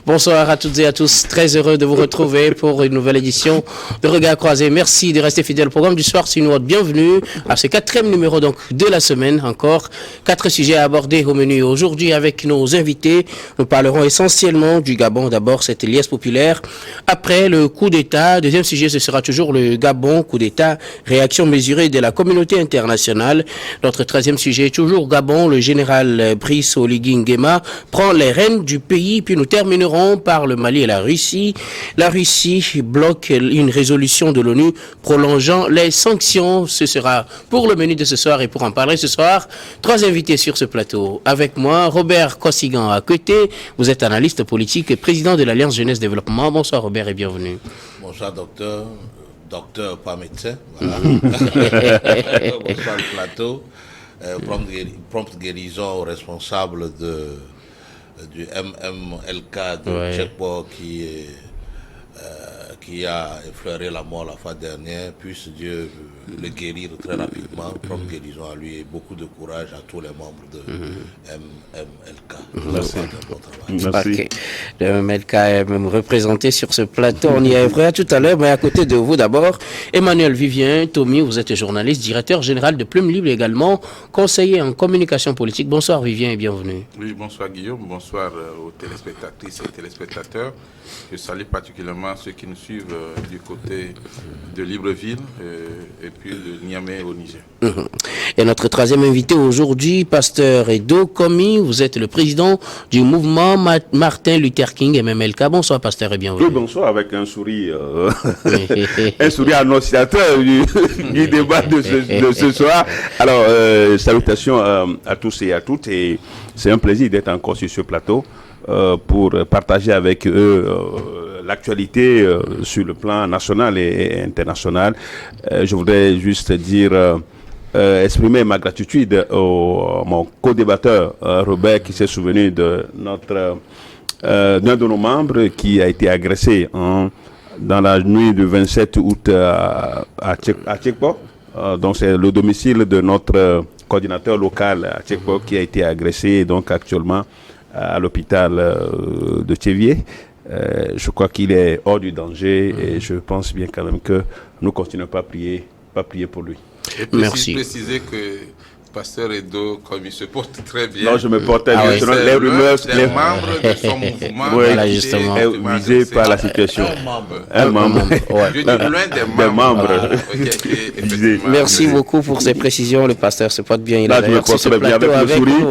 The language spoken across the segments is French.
Bonsoir à toutes et à tous. Très heureux de vous retrouver pour une nouvelle édition de Regard Croisé. Merci de rester fidèle au programme du soir. C'est une autre bienvenue à ce 4e numéro donc, de la semaine. Encore 4 sujets à aborder au menu. Aujourd'hui, avec nos invités, nous parlerons essentiellement du Gabon. D'abord, cette liesse populaire. Après le coup d'État, deuxième sujet, ce sera toujours le Gabon, coup d'État, réaction mesurée de la communauté internationale. Notre 13e sujet, toujours Gabon. Le général Brice Oligui Nguema prend les rênes du pays. Puis nous terminerons par le Mali et la Russie. La Russie bloque une résolution de l'ONU prolongeant les sanctions. Ce sera pour le menu de ce soir et pour en parler ce soir, 3 invités sur ce plateau. Avec moi, Robert Kossigan à côté. Vous êtes analyste politique et président de l'Alliance Jeunesse Développement. Bonsoir Robert et bienvenue. Bonsoir docteur. Docteur, pas médecin. Voilà. Bonsoir le plateau. Prompte guérison aux responsables du MMLK de Tchekpo qui a effleuré la mort la fois dernière. Puisse Dieu le guérir très rapidement. Prompte guérison à lui et beaucoup de courage à tous les membres de MMLK. Merci. Merci. Okay. Le MMLK est même représenté sur ce plateau. On y arrivera tout à l'heure, mais à côté de vous d'abord, Emmanuel Vivien, Tommy, vous êtes journaliste, directeur général de Plume Libre également, conseiller en communication politique. Bonsoir Vivien et bienvenue. Oui, bonsoir Guillaume, bonsoir aux téléspectatrices et téléspectateurs. Je salue particulièrement ceux qui nous suivent du côté de Libreville et puis de Niamey au Niger. Et notre 3e invité aujourd'hui, Pasteur Edo Komi, vous êtes le président du mouvement Martin Luther King MMLK. Bonsoir Pasteur et bienvenue. Oui, bonsoir, avec un sourire, un sourire annonciateur du débat de ce soir. Alors, salutations à tous et à toutes, et c'est un plaisir d'être encore sur ce plateau pour partager avec eux l'actualité sur le plan national et international. Je voudrais juste dire, exprimer ma gratitude à mon co-débatteur Robert qui s'est souvenu de d'un de nos membres qui a été agressé dans la nuit du 27 août à Tchekpo. Donc c'est le domicile de notre coordinateur local à Tchekpo qui a été agressé, donc actuellement à l'hôpital de Tchévier. Je crois qu'il est hors du danger et je pense bien quand même que nous continuons pas à prier pour lui. Et merci. Préciser que Pasteur Edo, comme il se porte très bien. Non, je me portais bien. Les rumeurs, les membres de son mouvement voilà, justement, visés par la situation. Un membre. Ouais. Je dis loin des membres. Okay, merci beaucoup pour ces précisions. Le pasteur se porte bien. Il là, je me porte bien avec le sourire.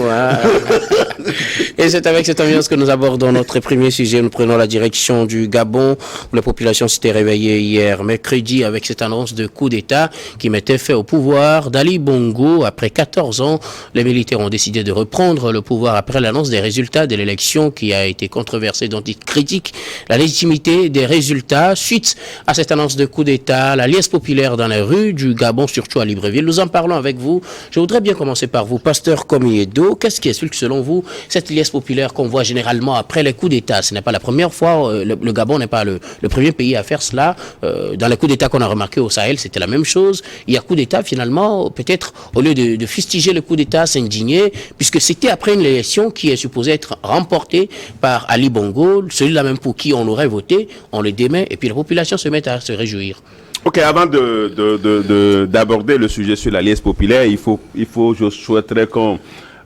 Et c'est avec cette ambiance que nous abordons notre premier sujet. Nous prenons la direction du Gabon, où la population s'était réveillée hier mercredi avec cette annonce de coup d'État qui mettait fin au pouvoir d'Ali Bongo. Après 14 ans, les militaires ont décidé de reprendre le pouvoir après l'annonce des résultats de l'élection qui a été controversée, dont ils critiquent la légitimité des résultats. Suite à cette annonce de coup d'État, la liesse populaire dans les rues du Gabon, surtout à Libreville. Nous en parlons avec vous. Je voudrais bien commencer par vous, Pasteur Komi Edo. Qu'est-ce qui explique selon vous cette liesse populaire qu'on voit généralement après les coups d'État? Ce n'est pas la première fois, le Gabon n'est pas le premier pays à faire cela. Dans les coups d'État qu'on a remarqué au Sahel, c'était la même chose. Il y a coup d'État, finalement, peut-être, au lieu de fustiger le coup d'État, s'indigner, puisque c'était après une élection qui est supposée être remportée par Ali Bongo, celui-là même pour qui on aurait voté, on le démet, et puis la population se met à se réjouir. Ok, avant d'aborder le sujet sur la liesse populaire, je souhaiterais qu'on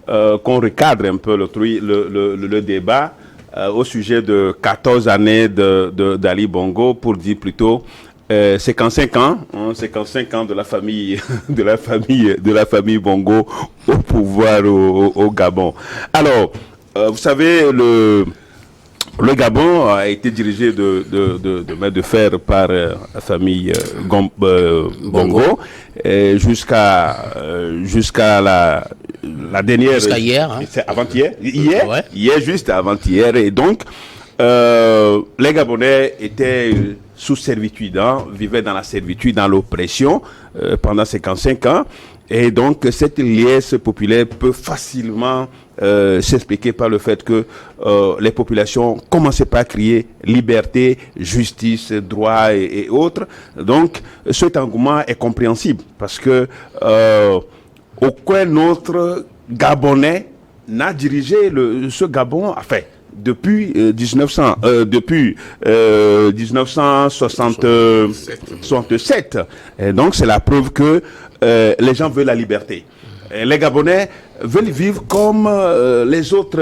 recadre un peu le débat au sujet de 14 années d'Ali Bongo, pour dire plutôt 55 ans de la famille Bongo au pouvoir au Gabon. Alors, vous savez, le Gabon a été dirigé de main de fer par la famille Bongo jusqu'à la dernière. Jusqu'à hier. Hein. C'est avant-hier. Hier, juste avant-hier. Et donc, les Gabonais étaient sous servitude, vivaient dans la servitude, dans l'oppression pendant 55 ans. Et donc, cette liesse populaire peut facilement s'expliquer par le fait que les populations commençaient par crier liberté, justice, droit et autres. Donc, cet engouement est compréhensible parce que aucun autre Gabonais n'a dirigé ce Gabon, enfin, depuis 1967. Et donc c'est la preuve que les gens veulent la liberté. Et les Gabonais veulent vivre comme les autres,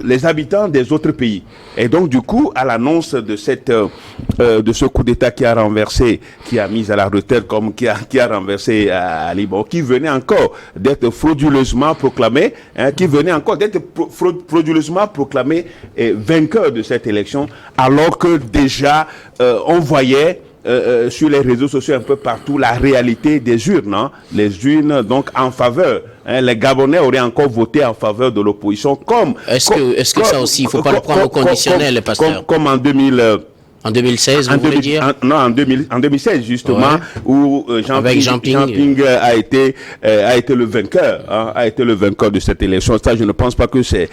les habitants des autres pays. Et donc du coup, à l'annonce de de ce coup d'État qui a renversé, qui a mis à la retraite comme qui a renversé Ali Bongo, qui venait encore d'être frauduleusement proclamé, vainqueur de cette élection, alors que déjà on voyait sur les réseaux sociaux un peu partout la réalité des urnes, hein, les urnes donc en faveur. Les Gabonais auraient encore voté en faveur de l'opposition comme... Est-ce que ça aussi, il ne faut pas le prendre au conditionnel, pasteur? Comme en 2016, vous voulez dire? En 2016, justement, ouais. Où Jean Ping a été le vainqueur, hein, a été le vainqueur de cette élection. Ça, je ne pense pas que c'est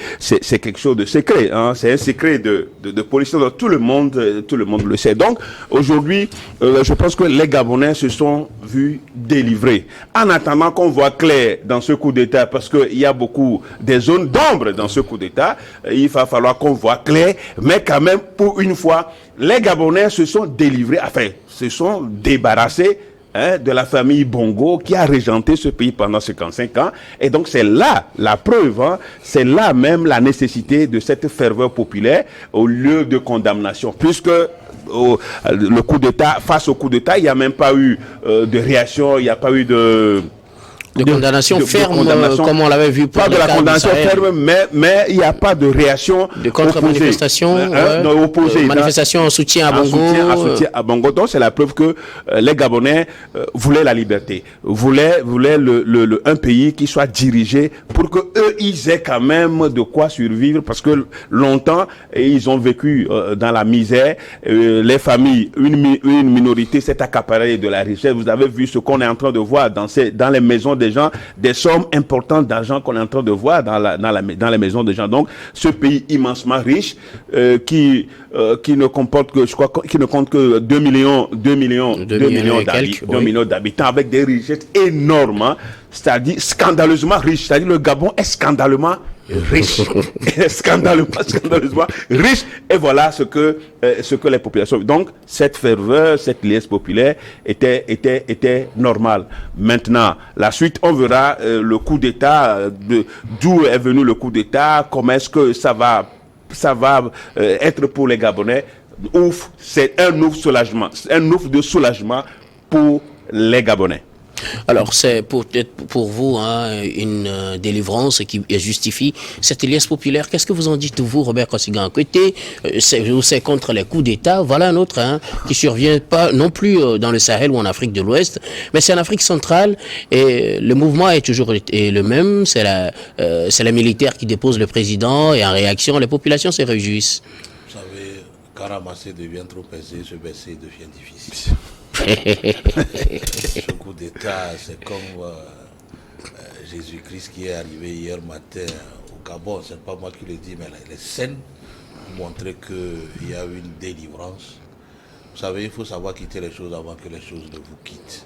quelque chose de secret, hein. C'est un secret de police. Tout le monde le sait. Donc, aujourd'hui, je pense que les Gabonais se sont vus délivrés. En attendant qu'on voit clair dans ce coup d'État, parce qu'il y a beaucoup des zones d'ombre dans ce coup d'État, il va falloir qu'on voit clair, mais quand même, pour une fois, les Gabonais se sont délivrés, se sont débarrassés de la famille Bongo qui a régenté ce pays pendant 55 ans. Et donc c'est là la preuve, hein, c'est là même la nécessité de cette ferveur populaire au lieu de condamnation. Puisque le coup d'État, face au coup d'État, il n'y a même pas eu de réaction, il n'y a pas eu de condamnation ferme, comme on l'avait vu pour pas de la condamnation ferme, mais il n'y a pas de réaction de contre-manifestation, opposée. Manifestation en soutien à Bongo. En soutien à Bongo. Donc c'est la preuve que les Gabonais voulaient la liberté, voulaient un pays qui soit dirigé pour que eux ils aient quand même de quoi survivre, parce que longtemps ils ont vécu dans la misère. Les familles, une minorité s'est accaparée de la richesse. Vous avez vu ce qu'on est en train de voir dans les maisons des gens, des sommes importantes d'argent qu'on est en train de voir dans les maisons des gens. Donc, ce pays immensement riche qui ne comporte que, je crois, qui ne compte que 2 millions d'habitants avec des richesses énormes, hein, c'est-à-dire scandaleusement riches. C'est-à-dire le Gabon est scandaleusement riche, scandaleusement riche. Et voilà ce que les populations. Donc cette ferveur, cette liesse populaire était normale. Maintenant, la suite, on verra le coup d'État, d'où est venu le coup d'État, comment est-ce que ça va être pour les Gabonais. C'est un ouf soulagement, un ouf de soulagement pour les Gabonais. Alors, c'est peut-être pour vous une délivrance qui justifie cette liesse populaire. Qu'est-ce que vous en dites, vous, Robert Kosigan? Côté, c'est contre les coups d'État. Voilà un autre qui survient pas non plus dans le Sahel ou en Afrique de l'Ouest, mais c'est en Afrique centrale et le mouvement est toujours le même. C'est les militaires qui déposent le président et en réaction, les populations se réjouissent. Vous savez, quand ramasser devient trop aisé, se baisser devient difficile. Ce coup d'État, c'est comme Jésus-Christ qui est arrivé hier matin au Gabon. C'est pas moi qui le dis, mais les scènes montraient qu'il y a eu une délivrance. Vous savez, il faut savoir quitter les choses avant que les choses ne vous quittent.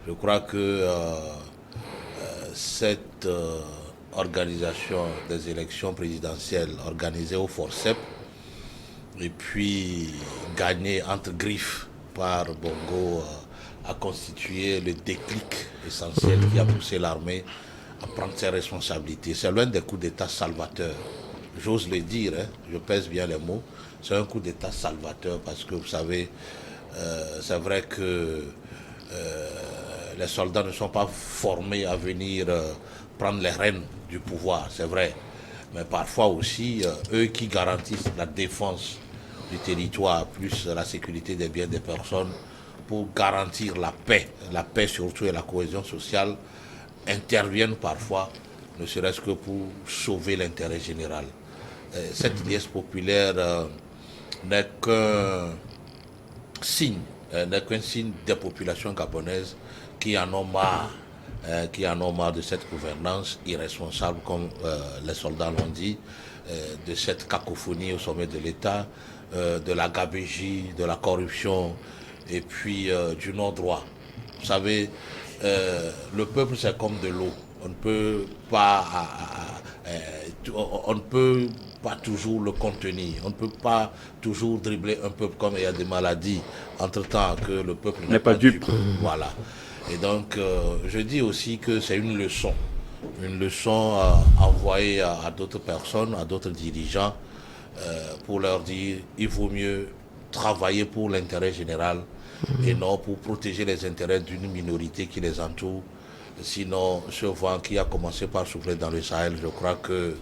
Je crois que cette organisation des élections présidentielles organisées au forceps et puis gagnée entre griffes par Bongo a constitué le déclic essentiel qui a poussé l'armée à prendre ses responsabilités. C'est l'un des coups d'État salvateurs. J'ose le dire, hein, je pèse bien les mots. C'est un coup d'État salvateur parce que vous savez, c'est vrai que les soldats ne sont pas formés à venir prendre les rênes du pouvoir, c'est vrai. Mais parfois aussi, eux qui garantissent la défense du territoire, plus la sécurité des biens des personnes, pour garantir la paix surtout et la cohésion sociale, interviennent parfois, ne serait-ce que pour sauver l'intérêt général. Cette liesse populaire n'est qu'un signe des populations gabonaises qui en ont marre, de cette gouvernance irresponsable, comme les soldats l'ont dit, de cette cacophonie au sommet de l'État, de la gabégie, de la corruption et puis du non-droit. Vous savez, le peuple c'est comme de l'eau. On ne peut pas toujours le contenir. On ne peut pas toujours dribbler un peuple comme il y a des maladies, entre-temps que le peuple n'est pas dupe. Voilà. Et donc, je dis aussi que c'est une leçon envoyée à d'autres personnes, à d'autres dirigeants, pour leur dire il vaut mieux travailler pour l'intérêt général et non pour protéger les intérêts d'une minorité qui les entoure. Sinon, ce vent qui a commencé par souffler dans le Sahel, je crois que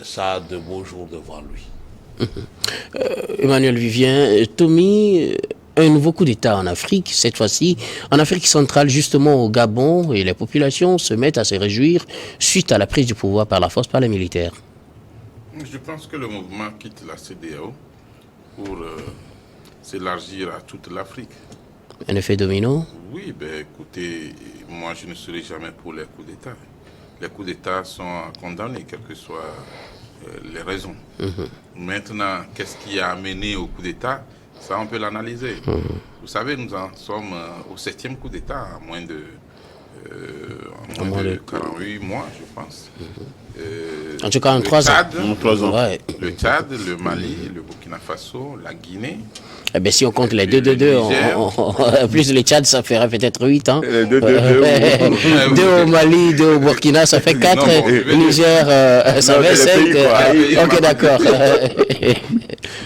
ça a de beaux jours devant lui. Emmanuel Vivien, Tommy, un nouveau coup d'État en Afrique, cette fois-ci en Afrique centrale, justement au Gabon, et les populations se mettent à se réjouir suite à la prise du pouvoir par la force, par les militaires. Je pense que le mouvement quitte la CEDEAO pour s'élargir à toute l'Afrique. Un effet domino? Oui, écoutez, moi je ne serai jamais pour les coups d'État. Les coups d'État sont condamnés, quelles que soient les raisons. Maintenant, qu'est-ce qui a amené au coup d'État? Ça, on peut l'analyser. Vous savez, nous en sommes au 7e coup d'État, en moins de 48 mois, je pense. En tout cas, en 3 ans. Le Tchad, le Mali, le Burkina Faso, la Guinée. Eh bien, si on compte les 2, plus le Tchad, ça ferait peut-être 8 ans. 2 au Mali, 2 au Burkina, ça fait 4. Niger, ça fait 5. Ok, d'accord.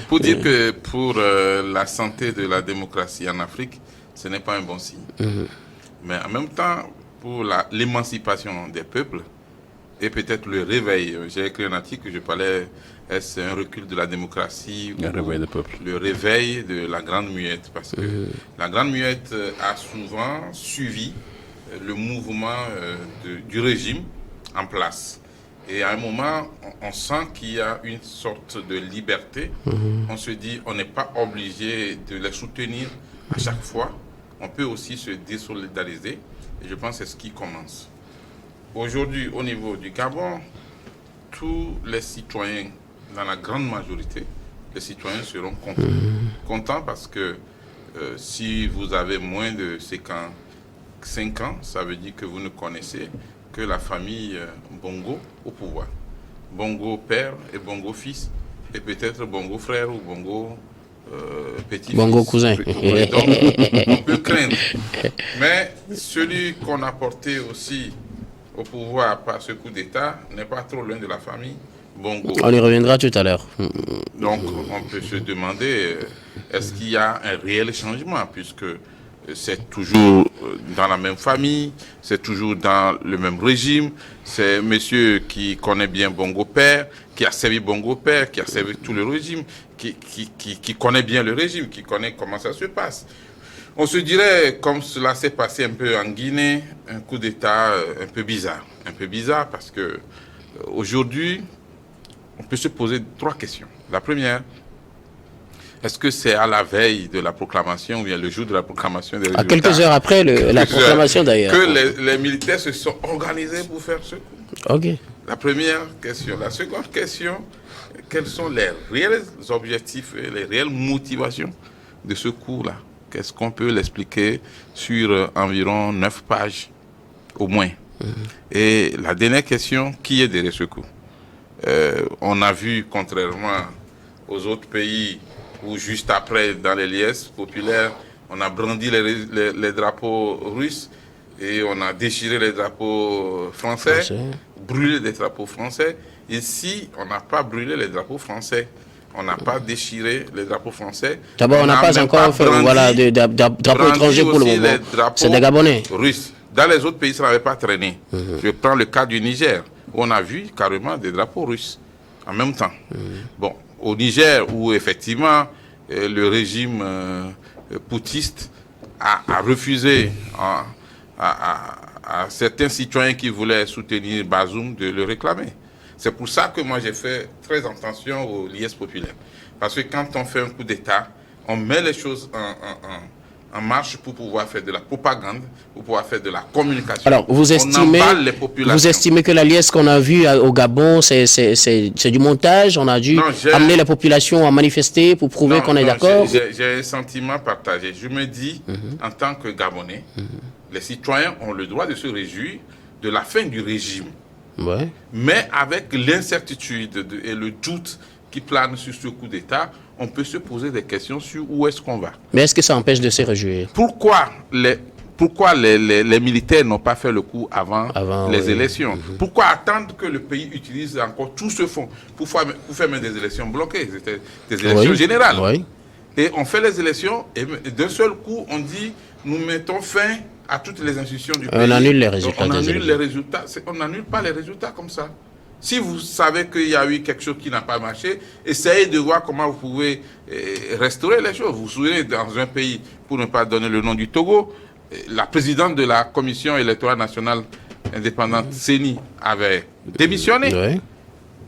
Pour dire que pour la santé de la démocratie en Afrique, ce n'est pas un bon signe. Mais en même temps, pour l'émancipation des peuples et peut-être le réveil, j'ai écrit un article que je parlais, est-ce un recul de la démocratie ou le réveil de la Grande Muette? Parce que la Grande Muette a souvent suivi le mouvement du régime en place. Et à un moment, on sent qu'il y a une sorte de liberté. On se dit, on n'est pas obligé de les soutenir à chaque fois. On peut aussi se désolidariser. Et je pense que c'est ce qui commence. Aujourd'hui, au niveau du Gabon, tous les citoyens, dans la grande majorité, les citoyens seront contents. Contents parce que si vous avez moins de 5 ans, ça veut dire que vous ne connaissez que la famille Bongo au pouvoir. Bongo père et Bongo fils, et peut-être Bongo frère ou Bongo petit-fils. Bongo cousin. Donc, on peut craindre. Mais celui qu'on a porté aussi au pouvoir par ce coup d'État n'est pas trop loin de la famille Bongo. On y reviendra tout à l'heure. Donc, on peut se demander, est-ce qu'il y a un réel changement, puisque c'est toujours dans la même famille, c'est toujours dans le même régime. C'est monsieur qui connaît bien Bongo Père, qui a servi Bongo Père, qui a servi tout le régime, qui connaît bien le régime, qui connaît comment ça se passe. On se dirait, comme cela s'est passé un peu en Guinée, un coup d'État un peu bizarre. Un peu bizarre parce que aujourd'hui, on peut se poser 3 questions. La première, est-ce que c'est à la veille de la proclamation ou bien le jour de la proclamation des résultats? À quelques heures après la proclamation d'ailleurs. Que les militaires se sont organisés pour faire ce coup. Ok. La première question. La seconde question, quels sont les réels objectifs et les réelles motivations de ce coup-là? Qu'est-ce qu'on peut l'expliquer sur environ 9 pages au moins? Et la dernière question, qui est derrière ce coup? On a vu, contrairement aux autres pays, où juste après, dans les liesses populaires, on a brandi les drapeaux russes et on a déchiré les drapeaux français, brûlé les drapeaux français. Ici, on n'a pas brûlé les drapeaux français. On n'a pas déchiré les drapeaux français. D'abord, on n'a pas encore fait de drapeaux étrangers pour le moment. C'est des Gabonais. Russes. Dans les autres pays, ça n'avait pas traîné. Je prends le cas du Niger, où on a vu carrément des drapeaux russes en même temps. Bon, au Niger, où effectivement le régime putschiste a refusé à certains citoyens qui voulaient soutenir Bazoum de le réclamer. C'est pour ça que moi j'ai fait très attention aux liesses populaires. Parce que quand on fait un coup d'État, on met les choses en marche pour pouvoir faire de la propagande, pour pouvoir faire de la communication. Alors, vous estimez que la liesse qu'on a vue au Gabon, c'est du montage? On a dû amener la population à manifester pour prouver qu'on est d'accord? J'ai un sentiment partagé. Je me dis, en tant que Gabonais, les citoyens ont le droit de se réjouir de la fin du régime. Ouais. Mais avec l'incertitude et le doute qui plane sur ce coup d'État, on peut se poser des questions sur où est-ce qu'on va. Mais est-ce que ça empêche de se réjouir? Pourquoi les militaires n'ont pas fait le coup avant les élections? Pourquoi attendre que le pays utilise encore tout ce fonds pour faire même des élections bloquées? C'était des élections générales. Oui. Et on fait les élections et d'un seul coup, on dit nous mettons fin à toutes les institutions du pays. On annule les résultats. Donc, on annule les résultats. On n'annule pas les résultats comme ça. Si vous savez qu'il y a eu quelque chose qui n'a pas marché, essayez de voir comment vous pouvez restaurer les choses. Vous vous souvenez, dans un pays, pour ne pas donner le nom du Togo, la présidente de la Commission électorale nationale indépendante, Séni, avait démissionné. Oui.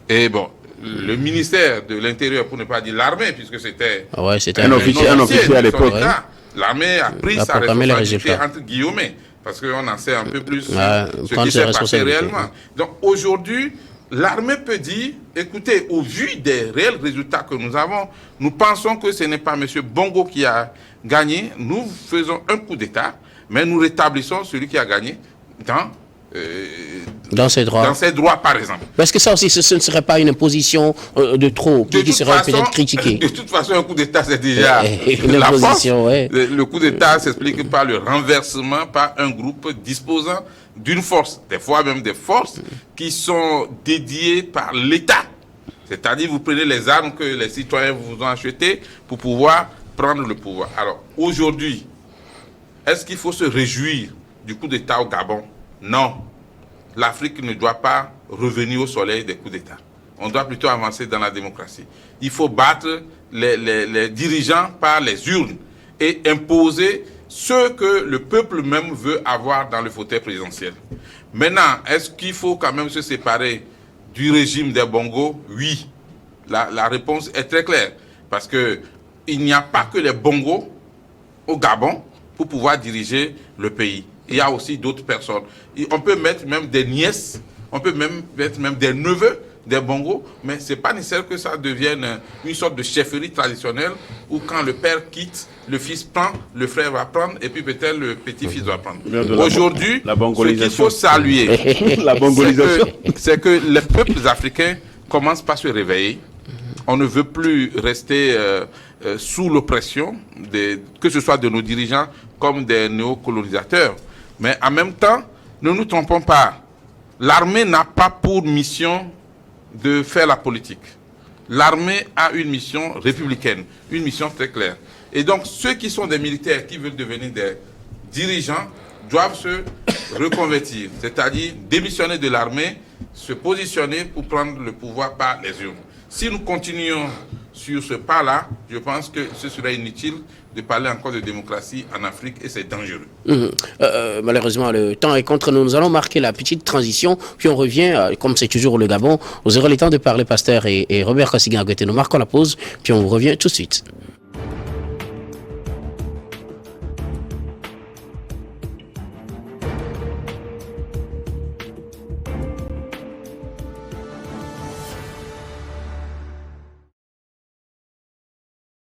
Et bon, le ministère de l'Intérieur, pour ne pas dire l'armée, puisque c'était un officier à l'époque. L'armée a pris sa responsabilité entre guillemets, parce qu'on en sait un peu plus ce qui s'est passé réellement. Donc aujourd'hui, l'armée peut dire, écoutez, au vu des réels résultats que nous avons, nous pensons que ce n'est pas M. Bongo qui a gagné, nous faisons un coup d'État, mais nous rétablissons celui qui a gagné dans ses droits. Dans ses droits, par exemple. Parce que ça aussi, ce ne serait pas une imposition de trop qui serait peut-être critiquée. De toute façon, un coup d'État, c'est déjà une imposition. Ouais. Le coup d'État s'explique par le renversement par un groupe disposant d'une force, des fois même des forces qui sont dédiées par l'État. C'est-à-dire, vous prenez les armes que les citoyens vous ont achetées pour pouvoir prendre le pouvoir. Alors, aujourd'hui, est-ce qu'il faut se réjouir du coup d'État au Gabon? Non. L'Afrique ne doit pas revenir au soleil des coups d'État. On doit plutôt avancer dans la démocratie. Il faut battre les dirigeants par les urnes et imposer ce que le peuple même veut avoir dans le fauteuil présidentiel. Maintenant, est-ce qu'il faut quand même se séparer du régime des Bongo? Oui. La réponse est très claire. Parce qu'il n'y a pas que les Bongo au Gabon pour pouvoir diriger le pays. Il y a aussi d'autres personnes. On peut mettre même des nièces, on peut même mettre même des neveux des Bongo, mais ce n'est pas nécessaire que ça devienne une sorte de chefferie traditionnelle où quand le père quitte, le fils prend, le frère va prendre et puis peut-être le petit-fils va prendre. Aujourd'hui, ce qu'il faut saluer, c'est que les peuples africains commencent par se réveiller. On ne veut plus rester sous l'oppression, que ce soit de nos dirigeants comme des néocolonisateurs. Mais en même temps, ne nous trompons pas, l'armée n'a pas pour mission de faire la politique. L'armée a une mission républicaine, une mission très claire. Et donc, ceux qui sont des militaires qui veulent devenir des dirigeants doivent se reconvertir, c'est-à-dire démissionner de l'armée, se positionner pour prendre le pouvoir par les urnes. Si nous continuons sur ce pas-là, je pense que ce serait inutile de parler encore de démocratie en Afrique et c'est dangereux. Malheureusement, le temps est contre nous. Nous allons marquer la petite transition, puis on revient, comme c'est toujours le Gabon, vous aurez le temps de parler, Pasteur et Robert Kassigan. Nous marquons la pause, puis on revient tout de suite.